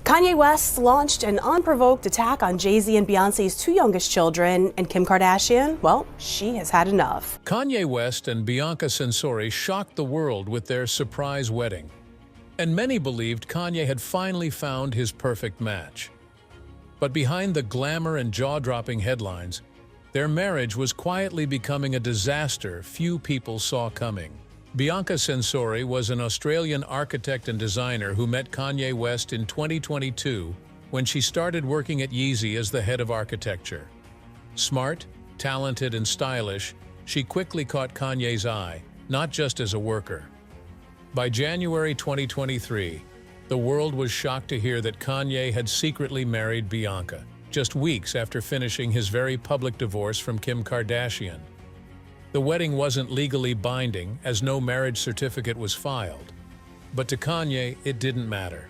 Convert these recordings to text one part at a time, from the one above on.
Kanye West launched an unprovoked attack on Jay-Z and Beyoncé's two youngest children, and Kim Kardashian, well, she has had enough. Kanye West and Bianca Censori shocked the world with their surprise wedding, and many believed Kanye had finally found his perfect match. But behind the glamour and jaw-dropping headlines, their marriage was quietly becoming a disaster few people saw coming. Bianca Censori was an Australian architect and designer who met Kanye West in 2022 when she started working at Yeezy as the head of architecture. Smart, talented, and stylish, she quickly caught Kanye's eye, not just as a worker. By January 2023, the world was shocked to hear that Kanye had secretly married Bianca, just weeks after finishing his very public divorce from Kim Kardashian. The wedding wasn't legally binding, as no marriage certificate was filed. But to Kanye, it didn't matter.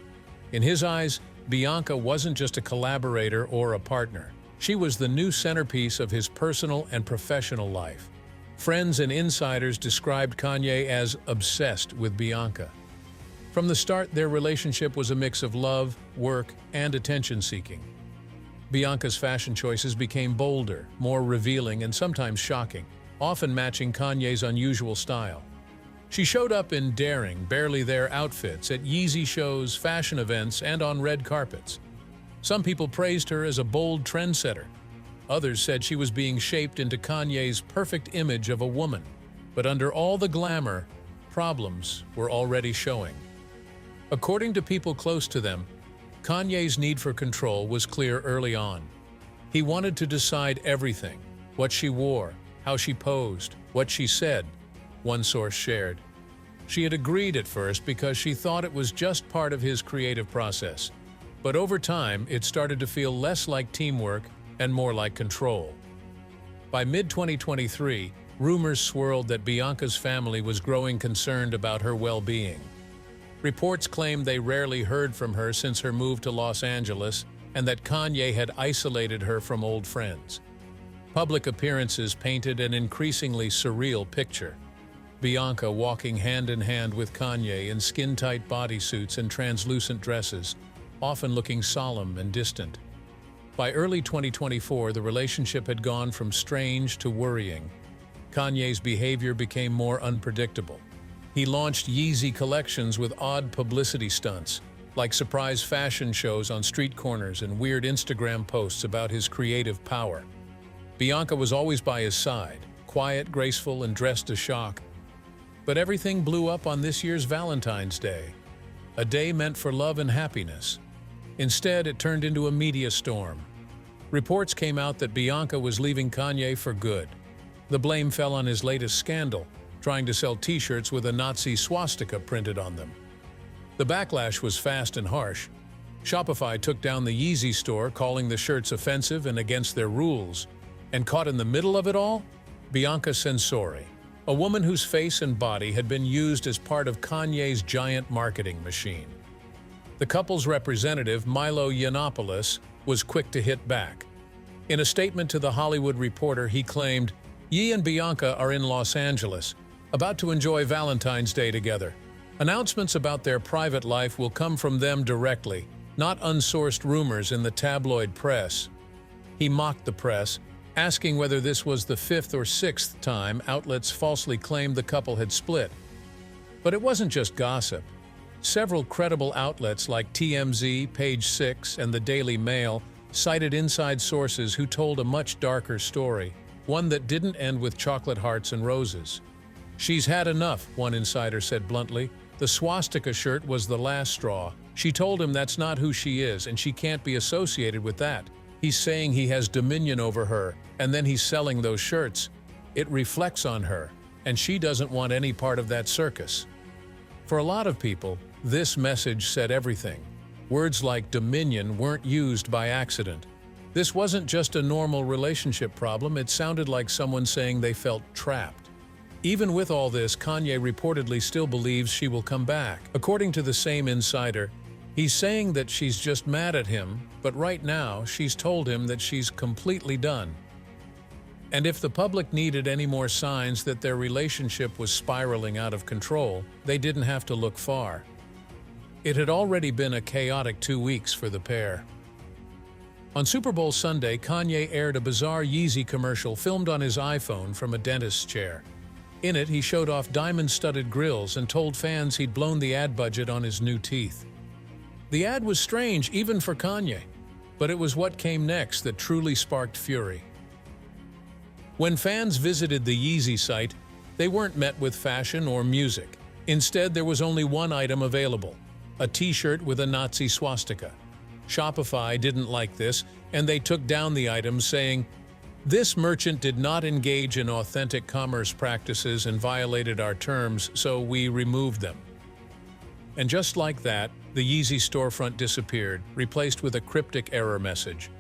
In his eyes, Bianca wasn't just a collaborator or a partner. She was the new centerpiece of his personal and professional life. Friends and insiders described Kanye as obsessed with Bianca. From the start, their relationship was a mix of love, work, and attention-seeking. Bianca's fashion choices became bolder, more revealing, and sometimes shocking, often matching Kanye's unusual style. She showed up in daring, barely there outfits at Yeezy shows, fashion events, and on red carpets. Some people praised her as a bold trendsetter. Others said she was being shaped into Kanye's perfect image of a woman. But under all the glamour, problems were already showing. According to people close to them, Kanye's need for control was clear early on. He wanted to decide everything: what she wore, how she posed, what she said, one source shared. She had agreed at first because she thought it was just part of his creative process. But over time, it started to feel less like teamwork and more like control. By mid-2023, rumors swirled that Bianca's family was growing concerned about her well-being. Reports claimed they rarely heard from her since her move to Los Angeles and that Kanye had isolated her from old friends. Public appearances painted an increasingly surreal picture. Bianca walking hand-in-hand with Kanye in skin-tight bodysuits and translucent dresses, often looking solemn and distant. By early 2024, the relationship had gone from strange to worrying. Kanye's behavior became more unpredictable. He launched Yeezy collections with odd publicity stunts, like surprise fashion shows on street corners and weird Instagram posts about his creative power. Bianca was always by his side, quiet, graceful, and dressed to shock. But everything blew up on this year's Valentine's Day, a day meant for love and happiness. Instead, it turned into a media storm. Reports came out that Bianca was leaving Kanye for good. The blame fell on his latest scandal, trying to sell t-shirts with a Nazi swastika printed on them. The backlash was fast and harsh. Shopify took down the Yeezy store, calling the shirts offensive and against their rules. And caught in the middle of it all? Bianca Censori, a woman whose face and body had been used as part of Kanye's giant marketing machine. The couple's representative, Milo Yiannopoulos, was quick to hit back. In a statement to The Hollywood Reporter, he claimed, "Ye and Bianca are in Los Angeles, about to enjoy Valentine's Day together. Announcements about their private life will come from them directly, not unsourced rumors in the tabloid press." He mocked the press, asking whether this was the fifth or sixth time outlets falsely claimed the couple had split. But it wasn't just gossip. Several credible outlets like TMZ, Page 6, and the Daily Mail cited inside sources who told a much darker story, one that didn't end with chocolate hearts and roses. "She's had enough," one insider said bluntly. "The swastika shirt was the last straw. She told him that's not who she is and she can't be associated with that. He's saying he has dominion over her, and then he's selling those shirts. It reflects on her, and she doesn't want any part of that circus." For a lot of people, this message said everything. Words like dominion weren't used by accident. This wasn't just a normal relationship problem, it sounded like someone saying they felt trapped. Even with all this, Kanye reportedly still believes she will come back. According to the same insider, he's saying that she's just mad at him, but right now she's told him that she's completely done. And if the public needed any more signs that their relationship was spiraling out of control, they didn't have to look far. It had already been a chaotic 2 weeks for the pair. On Super Bowl Sunday, Kanye aired a bizarre Yeezy commercial filmed on his iPhone from a dentist's chair. In it, he showed off diamond-studded grills and told fans he'd blown the ad budget on his new teeth. The ad was strange, even for Kanye, but it was what came next that truly sparked fury. When fans visited the Yeezy site, they weren't met with fashion or music. Instead, there was only one item available: a t-shirt with a Nazi swastika. Shopify didn't like this, and they took down the item, saying, "This merchant did not engage in authentic commerce practices and violated our terms, so we removed them." And just like that, the Yeezy storefront disappeared, replaced with a cryptic error message.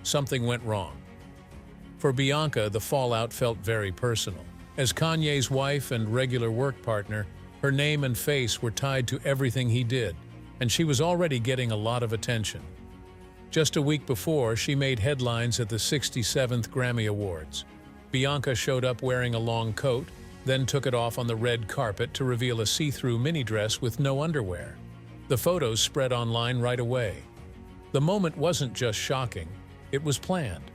Something went wrong. For Bianca, the fallout felt very personal. As Kanye's wife and regular work partner, her name and face were tied to everything he did, and she was already getting a lot of attention. Just a week before, she made headlines at the 67th Grammy Awards. Bianca showed up wearing a long coat, then took it off on the red carpet to reveal a see-through mini dress with no underwear. The photos spread online right away. The moment wasn't just shocking, it was planned.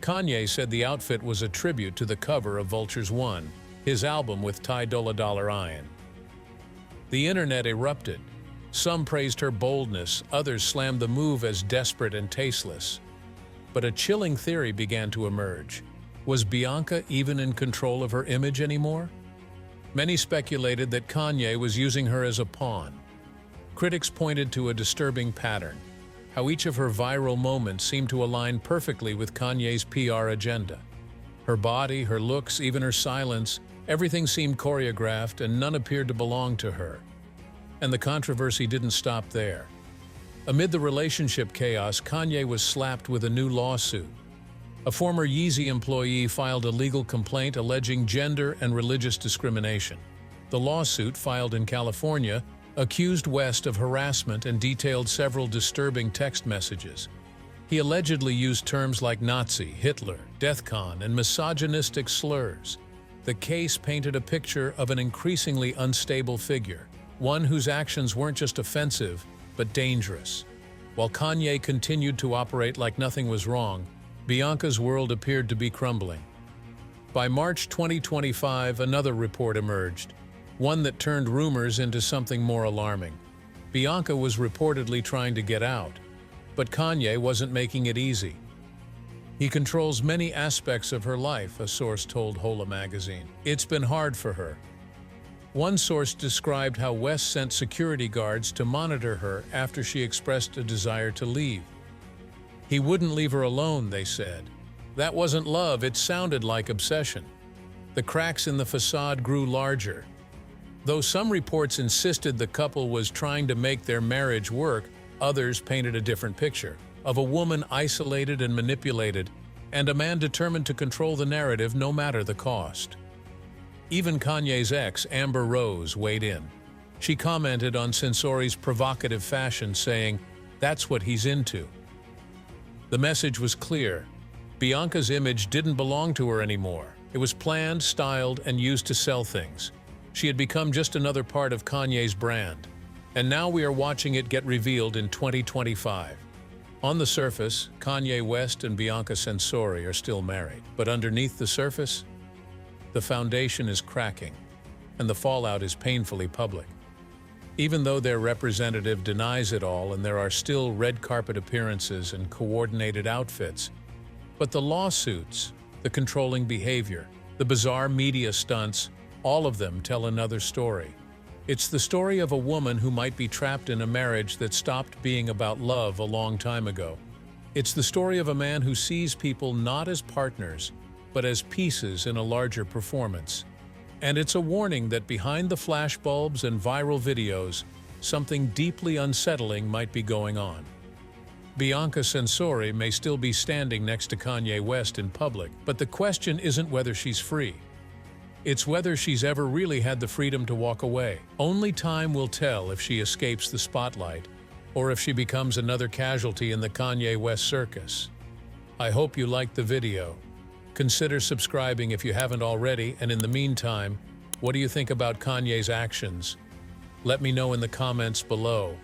Kanye said the outfit was a tribute to the cover of Vulture's One, his album with Ty Dolla $ign. The internet erupted. Some praised her boldness, others slammed the move as desperate and tasteless. But a chilling theory began to emerge. Was Bianca even in control of her image anymore? Many speculated that Kanye was using her as a pawn. Critics pointed to a disturbing pattern: how each of her viral moments seemed to align perfectly with Kanye's PR agenda. Her body, her looks, even her silence, everything seemed choreographed and none appeared to belong to her. And the controversy didn't stop there. Amid the relationship chaos, Kanye was slapped with a new lawsuit. A former Yeezy employee filed a legal complaint alleging gender and religious discrimination. The lawsuit, filed in California, accused West of harassment and detailed several disturbing text messages. He allegedly used terms like Nazi, Hitler, DEFCON, and misogynistic slurs. The case painted a picture of an increasingly unstable figure, one whose actions weren't just offensive, but dangerous. While Kanye continued to operate like nothing was wrong, Bianca's world appeared to be crumbling. By March 2025, another report emerged, one that turned rumors into something more alarming. Bianca was reportedly trying to get out, but Kanye wasn't making it easy. He controls many aspects of her life, a source told Hola magazine. It's been hard for her. One source described how West sent security guards to monitor her after she expressed a desire to leave. He wouldn't leave her alone, they said. That wasn't love, it sounded like obsession. The cracks in the facade grew larger. Though some reports insisted the couple was trying to make their marriage work, others painted a different picture, of a woman isolated and manipulated, and a man determined to control the narrative no matter the cost. Even Kanye's ex, Amber Rose, weighed in. She commented on Censori's provocative fashion, saying, "That's what he's into." The message was clear. Bianca's image didn't belong to her anymore. It was planned, styled, and used to sell things. She had become just another part of Kanye's brand. And now we are watching it get revealed in 2025. On the surface, Kanye West and Bianca Censori are still married. But underneath the surface, the foundation is cracking, and the fallout is painfully public. Even though their representative denies it all and there are still red carpet appearances and coordinated outfits, but the lawsuits, the controlling behavior, the bizarre media stunts, all of them tell another story. It's the story of a woman who might be trapped in a marriage that stopped being about love a long time ago. It's the story of a man who sees people not as partners, but as pieces in a larger performance. And it's a warning that behind the flashbulbs and viral videos, something deeply unsettling might be going on. Bianca Censori may still be standing next to Kanye West in public, but the question isn't whether she's free. It's whether she's ever really had the freedom to walk away. Only time will tell if she escapes the spotlight, or if she becomes another casualty in the Kanye West circus. I hope you liked the video. Consider subscribing if you haven't already, and in the meantime, what do you think about Kanye's actions? Let me know in the comments below.